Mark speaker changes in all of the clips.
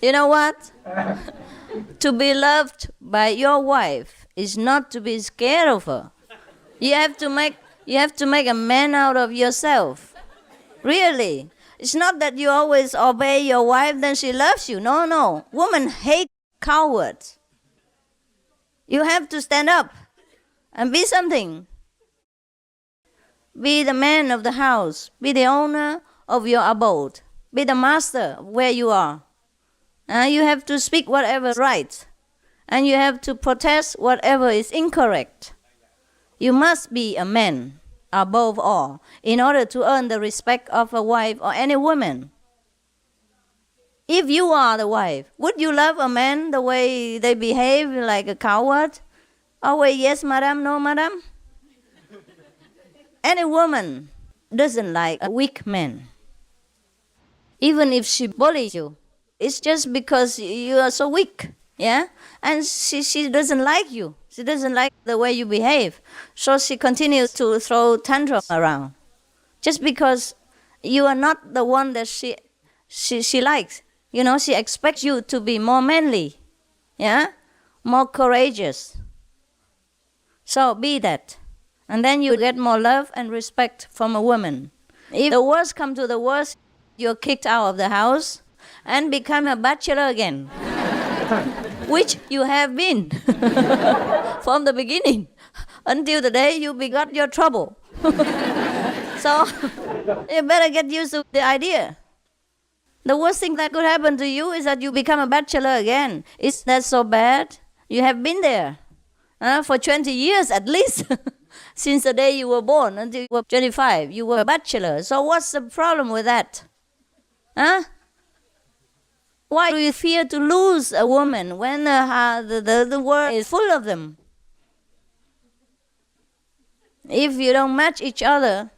Speaker 1: You know what? To be loved by your wife is not to be scared of her. You have to make a man out of yourself. Really. It's not that you always obey your wife, then she loves you. No. Women hate cowards. You have to stand up and be something. Be the man of the house. Be the owner of your abode. Be the master of where you are. You have to speak whatever is right. And you have to protest whatever is incorrect. You must be a man above all in order to earn the respect of a wife or any woman. If you are the wife, would you love a man the way they behave like a coward? Always yes, madam, no, madam? Any woman doesn't like a weak man. Even if she bullies you, it's just because you are so weak, yeah? And she doesn't like you. She doesn't like the way you behave. So she continues to throw tantrums around. Just because you are not the one that she likes. You know, she expects you to be more manly, yeah? More courageous. So be that. And then you get more love and respect from a woman. If the worst comes to the worst, you're kicked out of the house and become a bachelor again. Which you have been from the beginning until the day you begot your trouble. So you better get used to the idea. The worst thing that could happen to you is that you become a bachelor again. Is that so bad? You have been there for 20 years at least. Since the day you were born until you were 25, you were a bachelor. So what's the problem with that? Why do you fear to lose a woman when the world is full of them? If you don't match each other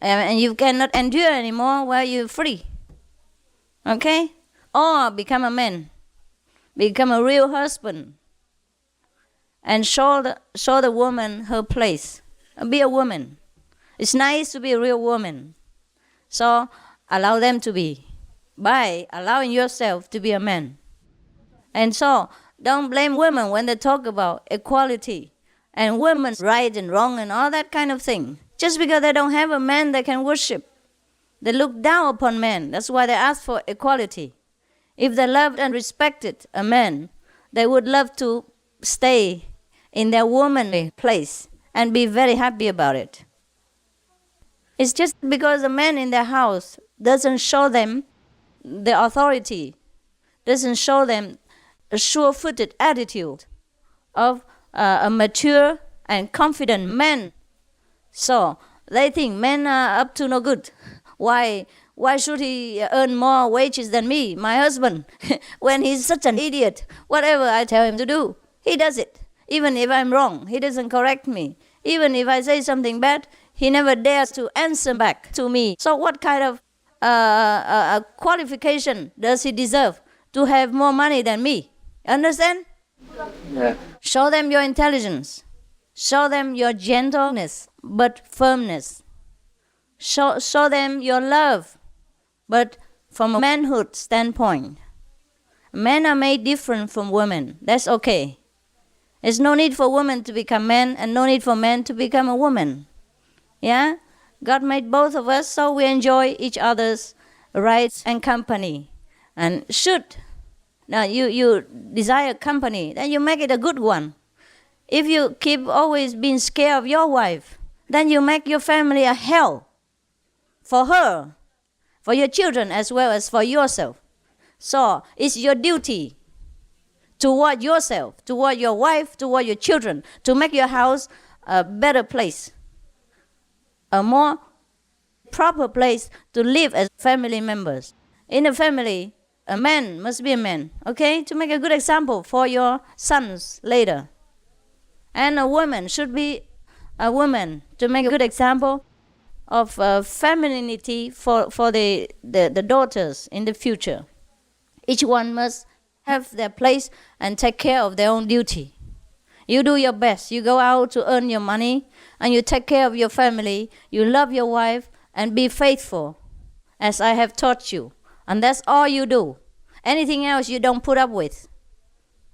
Speaker 1: and you cannot endure anymore, well, you're free. Okay? Or become a man. Become a real husband. And show the woman her place. Be a woman. It's nice to be a real woman. So allow them to be by allowing yourself to be a man. And so don't blame women when they talk about equality and women's right and wrong and all that kind of thing. Just because they don't have a man they can worship. They look down upon men. That's why they ask for equality. If they loved and respected a man, they would love to stay in their womanly place and be very happy about it. It's just because a man in their house doesn't show them the authority, doesn't show them a sure-footed attitude of a mature and confident man. So they think men are up to no good. Why should he earn more wages than me, my husband, when he's such an idiot? Whatever I tell him to do, he does it. Even if I'm wrong, he doesn't correct me. Even if I say something bad, he never dares to answer back to me. So what kind of qualification does he deserve to have more money than me? Understand? Yeah. Show them your intelligence. Show them your gentleness, but firmness. Show them your love, but from a manhood standpoint. Men are made different from women. That's okay. There's no need for women to become men and no need for men to become a woman. Yeah? God made both of us so we enjoy each other's rights and company. And now you desire company, then you make it a good one. If you keep always being scared of your wife, then you make your family a hell for her, for your children as well as for yourself. So it's your duty toward yourself, toward your wife, toward your children, to make your house a better place, a more proper place to live as family members. In a family, a man must be a man, okay, to make a good example for your sons later. And a woman should be a woman to make a good example of femininity for the daughters in the future. Each one must have their place and take care of their own duty. You do your best. You go out to earn your money and you take care of your family. You love your wife and be faithful, as I have taught you. And that's all you do. Anything else you don't put up with.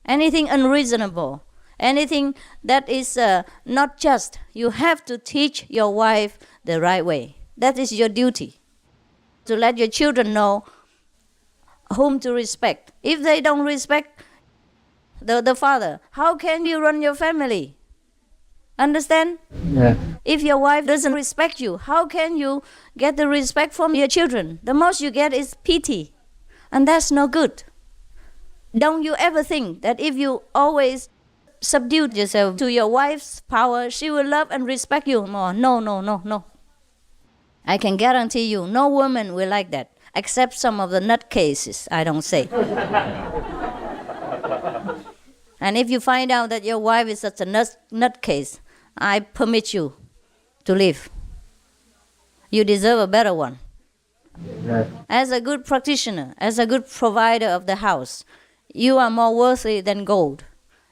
Speaker 1: Anything unreasonable, anything that is not just, you have to teach your wife the right way. That is your duty. To let your children know whom to respect. If they don't respect the father, how can you run your family? Understand?
Speaker 2: Yeah.
Speaker 1: If your wife doesn't respect you, how can you get the respect from your children? The most you get is pity. And that's no good. Don't you ever think that if you always subdue yourself to your wife's power, she will love and respect you more? No. I can guarantee you, no woman will like that, except some of the nutcases, I don't say. And if you find out that your wife is such a nutcase, I permit you to leave. You deserve a better one.
Speaker 2: Right.
Speaker 1: As a good practitioner, as a good provider of the house, you are more worthy than gold.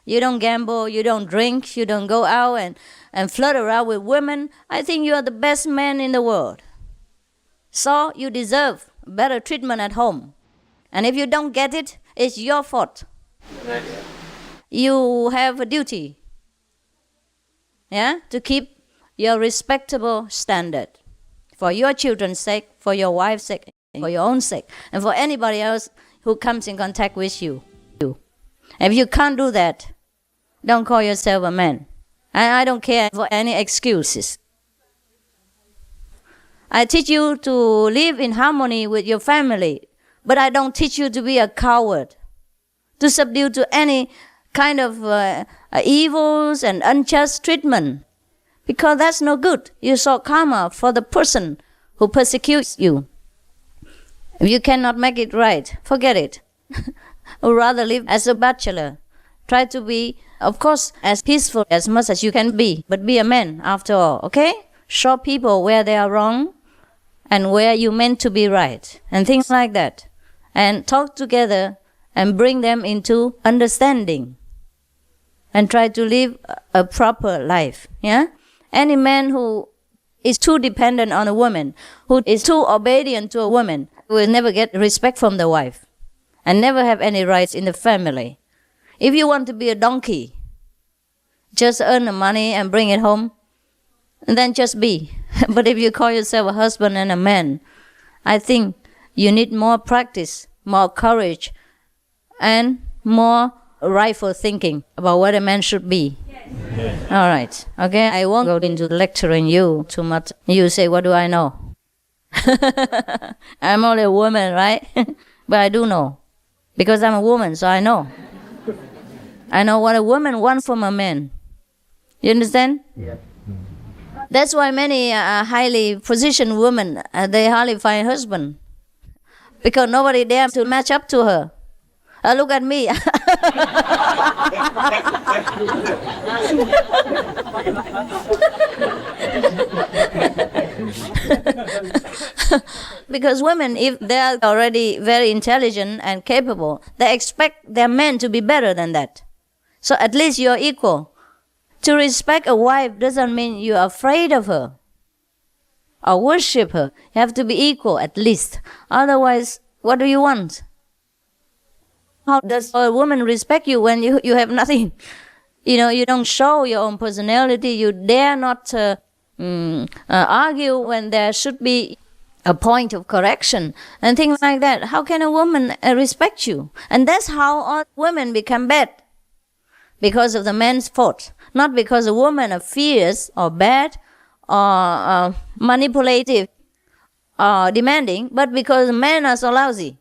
Speaker 1: You don't gamble, you don't drink, you don't go out and flirt around with women. I think you are the best man in the world. So you deserve better treatment at home. And if you don't get it, it's your fault.
Speaker 2: Right.
Speaker 1: You have a duty, to keep your respectable standard for your children's sake, for your wife's sake, for your own sake, and for anybody else who comes in contact with you. If you can't do that, don't call yourself a man. I don't care for any excuses. I teach you to live in harmony with your family, but I don't teach you to be a coward, to subdue to any kind of evils and unjust treatment, because that's no good. You saw karma for the person who persecutes you. If you cannot make it right, forget it. Or rather live as a bachelor. Try to be, of course, as peaceful as much as you can be, but be a man after all, okay? Show people where they are wrong and where you meant to be right, and things like that. And talk together and bring them into understanding. And try to live a proper life, Any man who is too dependent on a woman, who is too obedient to a woman, will never get respect from the wife and never have any rights in the family. If you want to be a donkey, just earn the money and bring it home, and then just be. But if you call yourself a husband and a man, I think you need more practice, more courage, and more rightful thinking about what a man should be. Yes. All right. Okay, I won't go into lecturing you too much. You say, what do I know? I'm only a woman, right? But I do know. Because I'm a woman, so I know. I know what a woman wants from a man. You understand?
Speaker 2: Yeah.
Speaker 1: That's why many highly positioned women, they hardly find husband. Because nobody dares to match up to her. Look at me. Because women, if they are already very intelligent and capable, they expect their men to be better than that. So at least you're equal. To respect a wife doesn't mean you're afraid of her or worship her. You have to be equal at least. Otherwise, what do you want? How does a woman respect you when you have nothing? You don't show your own personality. You dare not argue when there should be a point of correction and things like that. How can a woman respect you? And that's how all women become bad. Because of the man's fault. Not because a woman are fierce or bad or manipulative or demanding, but because men are so lousy.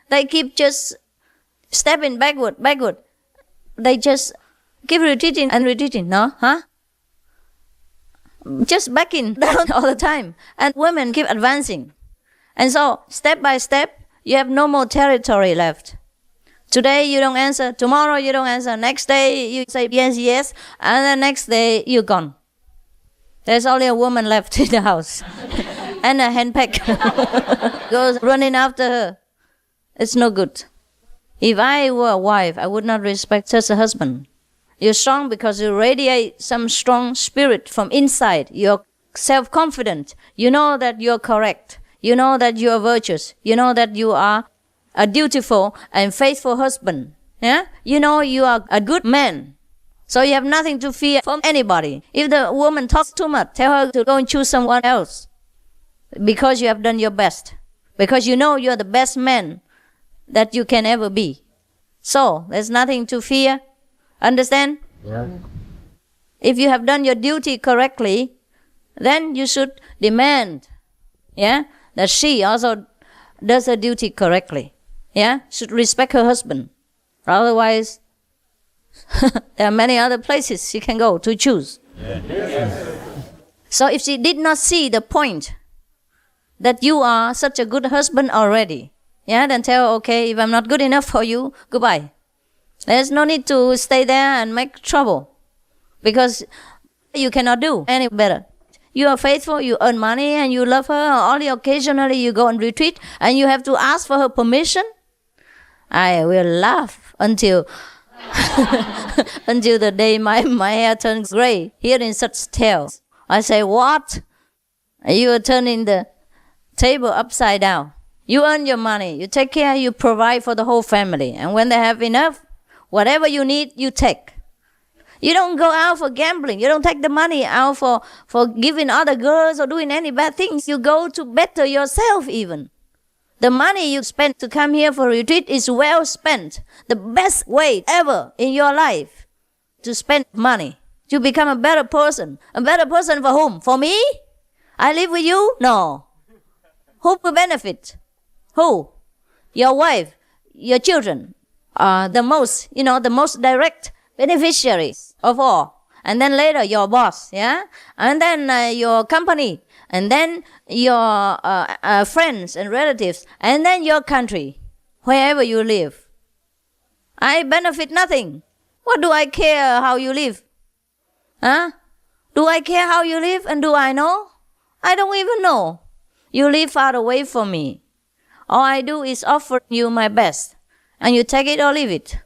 Speaker 1: They keep just stepping backward. They just keep retreating and retreating. No? Just backing down all the time. And women keep advancing. And so, step by step, you have no more territory left. Today you don't answer, tomorrow you don't answer, next day you say yes, and the next day you're gone. There's only a woman left in the house. And a handbag goes running after her. It's no good. If I were a wife, I would not respect such a husband. You're strong because you radiate some strong spirit from inside. You're self-confident. You know that you're correct. You know that you are virtuous. You know that you are a dutiful and faithful husband. Yeah? You know you are a good man. So you have nothing to fear from anybody. If the woman talks too much, tell her to go and choose someone else. Because you have done your best. Because you know you are the best man that you can ever be. So there's nothing to fear. Understand?
Speaker 2: Yeah.
Speaker 1: If you have done your duty correctly, then you should demand, that she also does her duty correctly. Should respect her husband. Otherwise, there are many other places she can go to choose. So if she did not see the point that you are such a good husband already, then tell her, okay, if I'm not good enough for you, goodbye. There's no need to stay there and make trouble, because you cannot do any better. You are faithful, you earn money, and you love her. Only occasionally you go on retreat, and you have to ask for her permission. I will laugh until until the day my hair turns gray, hearing such tales. I say, what? You are turning the table upside down. You earn your money, you take care, you provide for the whole family. And when they have enough, whatever you need, you take. You don't go out for gambling. You don't take the money out for giving other girls or doing any bad things. You go to better yourself even. The money you spend to come here for retreat is well spent. The best way ever in your life to spend money. To become a better person. A better person for whom? For me? I live with you? No. Who will benefit? Who? Your wife, your children are the most direct beneficiaries of all. And then later your boss, and then your company, and then your friends and relatives, and then your country, wherever you live. I benefit nothing. What do I care how you live? Do I care how you live, and do I know? I don't even know. You live far away from me. All I do is offer you my best, and you take it or leave it.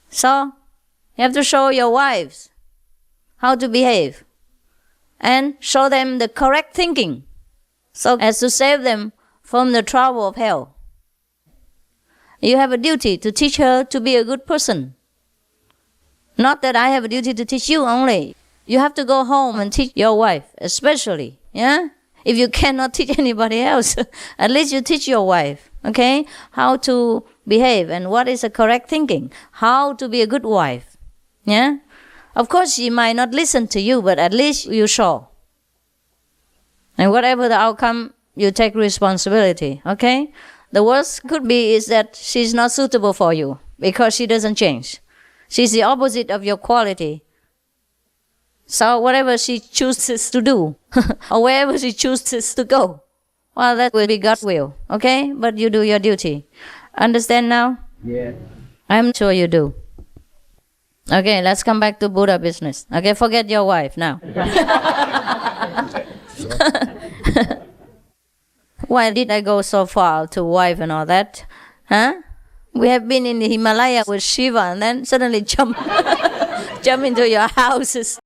Speaker 1: So, you have to show your wives how to behave and show them the correct thinking so as to save them from the trouble of hell. You have a duty to teach her to be a good person. Not that I have a duty to teach you only. You have to go home and teach your wife, especially, If you cannot teach anybody else, at least you teach your wife, okay? How to behave and what is the correct thinking. How to be a good wife, Of course, she might not listen to you, but at least you show. And whatever the outcome, you take responsibility, okay? The worst could be is that she's not suitable for you because she doesn't change. She's the opposite of your quality. So whatever she chooses to do, or wherever she chooses to go, well, that will be God's will, okay? But you do your duty. Understand now?
Speaker 2: Yeah.
Speaker 1: I'm sure you do. Okay, let's come back to Buddha business. Okay, forget your wife now. Why did I go so far to wife and all that? We have been in the Himalaya with Shiva and then suddenly jump into your houses.